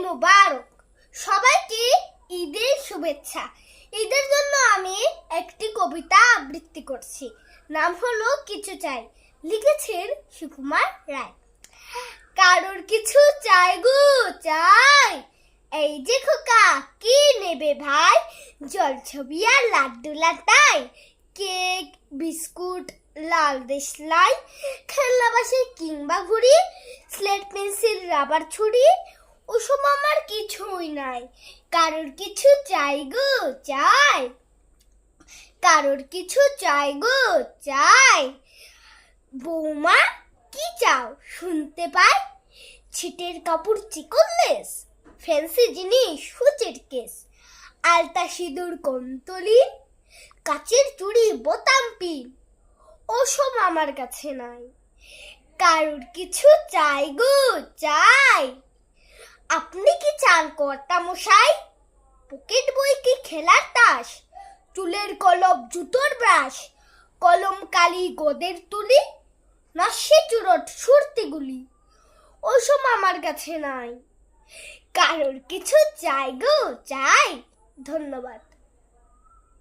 মুবারক। সবাইকে ঈদের শুভেচ্ছা। ঈদের জন্য আমি একটি কবিতা আবৃত্তি করছি। নাম হলো কিছু চাই, লিখেছেন সুকুমার রায়। কারোর কিছু চাই গো চাই, এই যে খোকা কি নেবে ভাই? জলছবি আর লাড্ডু লাটাই, কেক বিস্কুট লাল দেশলাই, খেলনা বাসে কিংবা ঘুড়ি, স্লেট পেন্সিল রাবার ছুরি, ওসব আমার কিছুই নাই। কারোর কিছু চাই গো চাই, কারোর কিছু চাই গো চাই। বৌমা কি চাও শুনতে পাই? ছিটের কাপড় চিকন লেস, ফ্যান্সি জিনিস সূচের কেস, আলতা সিঁদুর কমতলি, কাচের চুড়ি বোতাম পিন, ওসব আমার কাছে নাই। কারোর কিছু চাই গো চাই। আপনি কি চান কর্তা মশাই? পকেট বই কি খেলার তাস, চুলের কলপ জুতোর ব্রাশ, কলম কালি গোদের তুলি, নস্যি চুরট সুরতি গুলি, ওসব আমার কাছে নাই। কারোর কিছু চাই গো চাই। ধন্যবাদ।